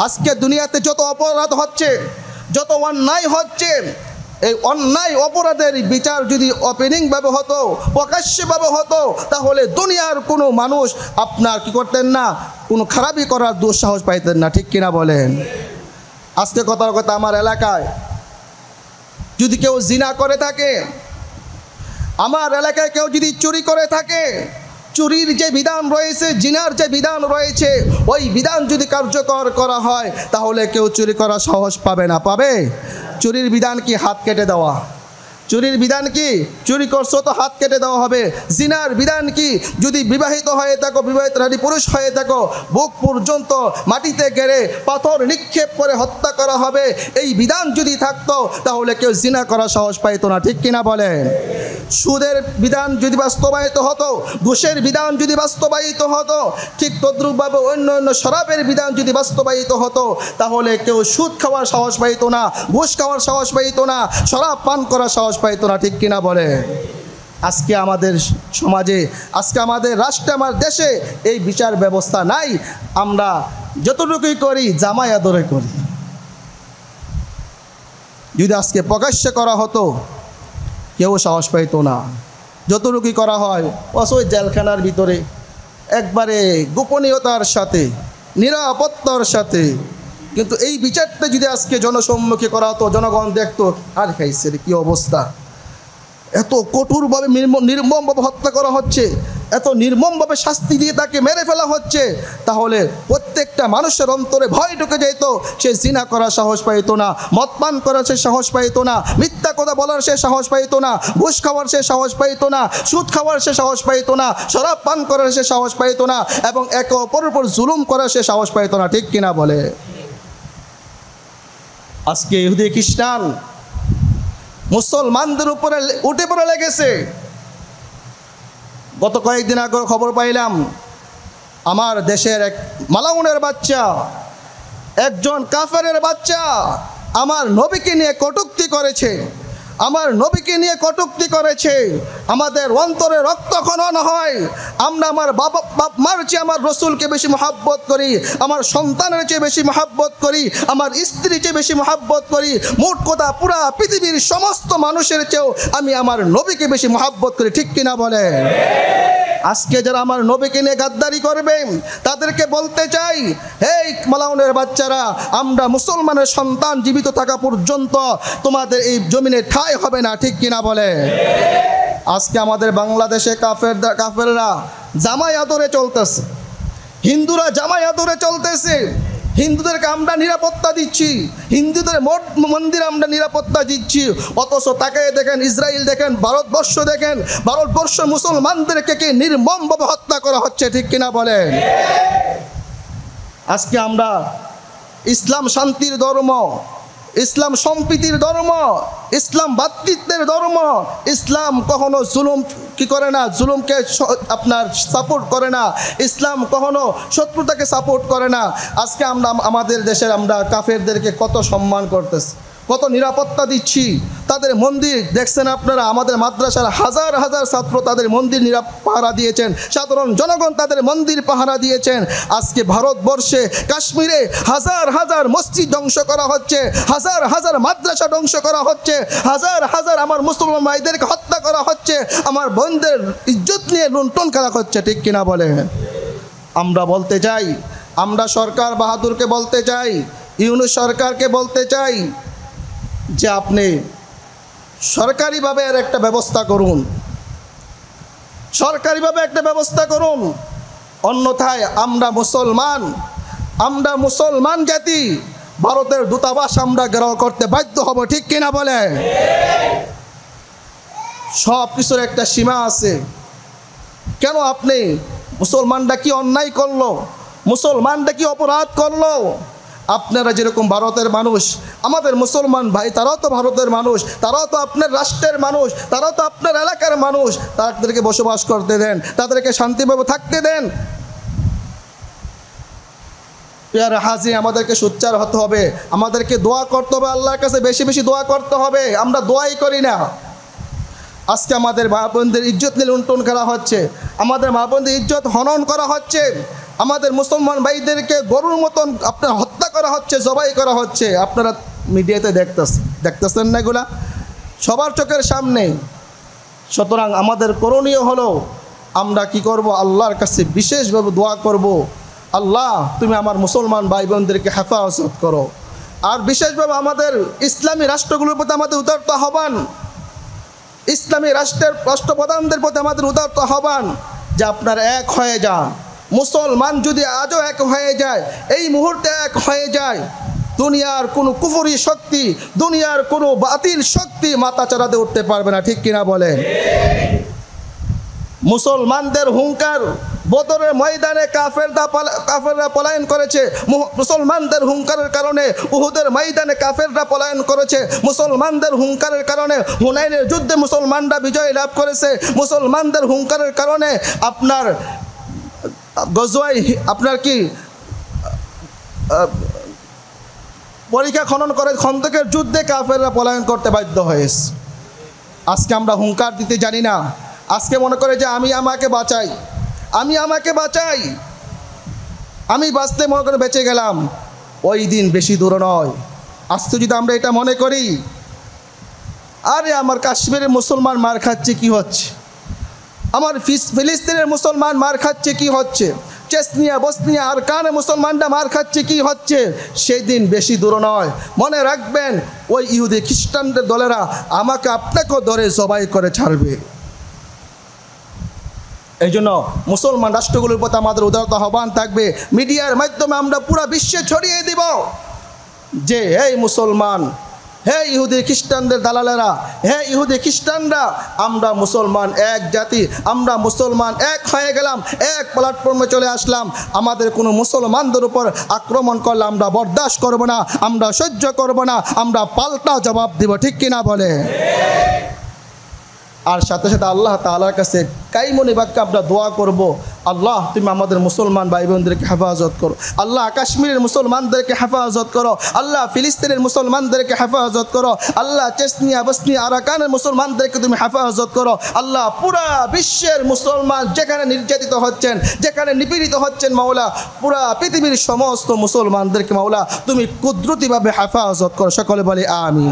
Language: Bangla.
আজকে দুনিয়াতে যত অপরাধ হচ্ছে, যত অন্যায় হচ্ছে, এই অন্যায় অপরাধের বিচার যদি ওপেনিংভাবে হতো, প্রকাশ্যভাবে হতো, তাহলে দুনিয়ার কোনো মানুষ আপনার কি করতেন না, কোনো খারাপই করার দুঃসাহস পাইতেন না। ঠিক কিনা বলেন? আজকে কথার কথা, আমার এলাকায় যদি কেউ জিনা করে থাকে, আমার এলাকায় কেউ যদি চুরি করে থাকে, চুরির যে বিধান রয়েছে, জিনার যে বিধান রয়েছে, ওই বিধান যদি কার্যকর করা হয় তাহলে কেউ চুরি করার সাহস পাবে না। পাবে? চুরির বিধান কি? হাত কেটে দেওয়া। চুরির বিধান কি? চুরি করছো তো হাত কেটে দেওয়া হবে। জিনার বিধান কি? যদি বিবাহিত হয়ে থাকো, বিবাহিত নারী পুরুষ হয়ে থাকো, বুক পর্যন্ত মাটিতে গেড়ে পাথর নিক্ষেপ করে হত্যা করা হবে। এই বিধান যদি থাকতো তাহলে কেউ জিনা করার সাহস পাইতো না। ঠিক কিনা বলেন? সুদের বিধান যদি বাস্তবায়িত হতো, ঘুষের বিধান যদি বাস্তবায়িত হতো, ঠিক তদ্রূপভাবে অন্য অন্য শরাবের বিধান যদি বাস্তবায়িত হতো, তাহলে কেউ সুদ খাওয়ার সাহস পাইতো না, ঘুষ খাওয়ার সাহস পাইতো না, শরাব পান করার সাহস পাইতো না। ঠিক কিনা বলে? আজকে আমাদের সমাজে, আজকে আমাদের রাষ্ট্রে, আমার দেশে এই বিচার ব্যবস্থা নাই। আমরা যতটুকুই করি জামাই আদরে করি। যদি আজকে প্রকাশ্যে করা হতো কেউ সাহস পাইতো না। যতটুকুই করা হয় অসই জেলখানার ভিতরে একবারে গোপনীয়তার সাথে, নিরাপত্তার সাথে। কিন্তু এই বিচারটা যদি আজকে জনসম্মুখে করা হতো, জনগণ দেখতো, আর খাইছে কি অবস্থা, এত কঠোরভাবে নির্মমভাবে হত্যা করা হচ্ছে, এত নির্মমভাবে শাস্তি দিয়ে তাকে মেরে ফেলা হচ্ছে, তাহলে প্রত্যেকটা মানুষের অন্তরে ভয় ঢুকে যেত। সে জিনা করার সাহস পাইতো না, মদ পান করার সে সাহস পাইতো না, মিথ্যা কথা বলার সে সাহস পাইতো না, ঘুষ খাওয়ার সে সাহস পাইতো না, সুদ খাওয়ার সে সাহস পাইতো না, শরাব পান করার সে সাহস পাইতো না, এবং একে অপরের উপর জুলুম করার সে সাহস পাইতো না। ঠিক কিনা বলে? আজকে ইহুদি খ্রিস্টান মুসলমানদের উপরে উঠে পড়ে লেগেছে। গত কয়েকদিন আগে খবর পাইলাম, আমার দেশের এক মালাউনের বাচ্চা, একজন কাফেরের বাচ্চা আমার নবীকে নিয়ে কটূক্তি করেছে, আমার নবীকে নিয়ে কটূক্তি করেছে। আমাদের অন্তরে রক্তক্ষরণ হয়। আমরা আমার মার চেয়ে আমার রসুলকে বেশি মহাব্বত করি, আমার সন্তানের চেয়ে বেশি মহাব্বত করি, আমার স্ত্রীর চেয়ে বেশি মহাব্বত করি। মোট কথা পুরা পৃথিবীর সমস্ত মানুষের চেয়েও আমি আমার নবীকে বেশি মহাব্বত করি। ঠিক কিনা বলে? আজকে যারা আমার নবীকে নিয়ে গাদ্দারি করবে তাদেরকে বলতে চাই, এই মালাউনের বাচ্চারা, আমরা মুসলমানের সন্তান জীবিত থাকা পর্যন্ত তোমাদের এই জমিনে ঠাঁই হবে না। ঠিক কিনা বলে? আজকে আমাদের বাংলাদেশে কাফেররা জামাই আদরে চলতেছে, হিন্দুরা জামাই আদরে চলতেছে। হিন্দুদেরকে আমরা নিরাপত্তা দিচ্ছি, হিন্দুদের মঠ মন্দির আমরা নিরাপত্তা দিচ্ছি, অথচ তাকে দেখেন ইসরায়েল, দেখেন ভারতবর্ষ, দেখেন ভারতবর্ষ মুসলমানদেরকে কে নির্মমভাবে হত্যা করা হচ্ছে। ঠিক কিনা বলেন? আজকে আমরা ইসলাম শান্তির ধর্ম, ইসলাম সম্প্রীতির ধর্ম, ইসলাম ভ্রাতৃত্বের ধর্ম। ইসলাম কখনো জুলুম কি করে না, জুলুমকে আপনার সাপোর্ট করে না। ইসলাম কখনো শত্রুতাকে সাপোর্ট করে না। আজকে আমরা আমাদের দেশের আমরা কাফেরদেরকে কত সম্মান করতেছি, কত নিরাপত্তা দিচ্ছি। তাদের মন্দির দেখছেন আপনারা, আমাদের মাদ্রাসার হাজার হাজার ছাত্র তাদের মন্দির পাহারা দিয়েছেন, সাধারণ জনগণ তাদের মন্দির পাহারা দিয়েছেন। আজকে ভারতবর্ষে কাশ্মীরে হাজার হাজার মসজিদ ধ্বংস করা হচ্ছে, হাজার হাজার মাদ্রাসা ধ্বংস করা হচ্ছে, হাজার হাজার আমার মুসলমান ভাইদেরকে হত্যা করা হচ্ছে, আমার বোনদের ইজ্জত নিয়ে লুণ্ঠন করা হচ্ছে। ঠিক কিনা বলে? আমরা বলতে চাই, আমরা সরকার বাহাদুরকে বলতে চাই, ইউনূস সরকারকে বলতে চাই যে আপনি সরকারিভাবে এর একটা ব্যবস্থা করুন, সরকারিভাবে একটা ব্যবস্থা করুন। অন্যথায় আমরা মুসলমান জাতি ভারতের দূতাবাস আমরা ঘেরাও করতে বাধ্য হব। ঠিক কিনা বলে? সব কিছুর একটা সীমা আছে। কেন আপনি, মুসলমানরা কি অন্যায় করলো, মুসলমানরা কি অপরাধ করলো? আপনারা যেরকম ভারতের মানুষ, আমাদের মুসলমান ভাই তারাও তো ভারতের মানুষ, তারাও তো আপনার রাষ্ট্রের মানুষ, তারাও তো আপনার এলাকার মানুষ। তাদেরকে বসবাস করতে দেন, তাদেরকে শান্তিভাবে থাকতে দেন। প্রিয় হাজি, আমাদেরকে সোচ্চার হতে হবে, আমাদেরকে দোয়া করতে হবে, আল্লাহর কাছে বেশি বেশি দোয়া করতে হবে। আমরা দোয়াই করি না। আজকে আমাদের মা বোনদের ইজ্জত নিয়ে লুণ্ঠন করা হচ্ছে, আমাদের মা বোনদের ইজ্জত হনন করা হচ্ছে। আমাদের মুসলমান ভাইদেরকে গরুর মতন আপনার হত্যা করা হচ্ছে, জবাই করা হচ্ছে। আপনারা মিডিয়াতে দেখতেছেন না এগুলা সবার চোখের সামনে। সুতরাং আমাদের করণীয় হলো আমরা কি করব, আল্লাহর কাছে বিশেষভাবে দোয়া করব, আল্লাহ তুমি আমার মুসলমান ভাই বোনদেরকে হেফাজত করো। আর বিশেষভাবে আমাদের ইসলামী রাষ্ট্রগুলোর প্রতি আমাদের উদারতা আহ্বান, ইসলামী রাষ্ট্রপ্রধানদের প্রতি আমাদের উদারতা আহ্বান যে আপনারা এক হয়ে যান। মুসলমান যদি আজও এক হয়ে যায়, এই মুহূর্তে এক হয়ে যায়, দুনিয়ার কোনো কুফরি শক্তি, দুনিয়ার কোনো বাতিল শক্তি মাথা চাড়াতে উঠতে পারবে না। ঠিক কিনা বলেন? মুসলমানদের হুঙ্কার, বদরের ময়দানে কাফেররা পলায়ন করেছে। মুসলমানদের হুঙ্কারের কারণে উহুদের ময়দানে কাফেররা পলায়ন করেছে। মুসলমানদের হুঙ্কারের কারণে হুনাইনের যুদ্ধে মুসলমানরা বিজয় লাভ করেছে। মুসলমানদের হুঙ্কারের কারণে আপনার গজওয়াই আপনার কি পরীক্ষা খনন করে খন্দকের যুদ্ধে কাফেররা পলায়ন করতে বাধ্য হয়েছে। আজকে আমরা হুঙ্কার দিতে জানি না। আজকে মনে করে যে আমি আমাকে বাঁচাই, আমি বাঁচতে মনে করে বেঁচে গেলাম। ওই দিন বেশি দূর নয়। আজকে যদি আমরা এটা মনে করি, আরে আমার কাশ্মীরের মুসলমান মার খাচ্ছে কি হচ্ছে, আমার ফিলিস্তিনের মুসলমান মার খাচ্ছে কি হচ্ছে, চেচনিয়া বসনিয়া আর কানে মুসলমানরা মার খাচ্ছে কি হচ্ছে, সেই দিন বেশি দূর নয়। মনে রাখবেন ওই ইহুদি খ্রিস্টানদের দলেরা আমাকে আপনাকেও ধরে জবাই করে ছাড়বে। এই জন্য মুসলমান রাষ্ট্রগুলোর প্রতি আমাদের উদারতা আহ্বান থাকবে। মিডিয়ার মাধ্যমে আমরা পুরো বিশ্বে ছড়িয়ে দিব যে এই মুসলমান, হে ইহুদি খ্রিস্টানদের দালালেরা, হে ইহুদি খ্রিস্টানরা, আমরা মুসলমান এক জাতি, আমরা মুসলমান এক হয়ে গেলাম, এক প্ল্যাটফর্মে চলে আসলাম। আমাদের কোনো মুসলমানদের উপর আক্রমণ করলে আমরা বরদাস্ত করব না, আমরা সহ্য করব না, আমরা পাল্টা জবাব দিব। ঠিক কিনা বলে? আর সাথে সাথে আল্লাহ তাআলার কাছে কাইমনি বাক্যে আমরা দোয়া করব, আল্লাহ তুমি আমাদের মুসলমান ভাই বোনদেরকে হেফাজত করো। আল্লাহ কাশ্মীরের মুসলমানদেরকে হেফাজত করো। আল্লাহ ফিলিস্তিনের মুসলমানদেরকে হেফাজত করো। আল্লাহ চেচনিয়া বসনিয়া আরাকানের মুসলমানদেরকে তুমি হেফাজত করো। আল্লাহ পুরা বিশ্বের মুসলমান যেখানে নির্যাতিত হচ্ছেন, যেখানে নিপীড়িত হচ্ছেন, মাওলা পুরা পৃথিবীর সমস্ত মুসলমানদেরকে মাওলা তুমি কুদরতিভাবে হেফাজত করো। সকলে বলে আমিন।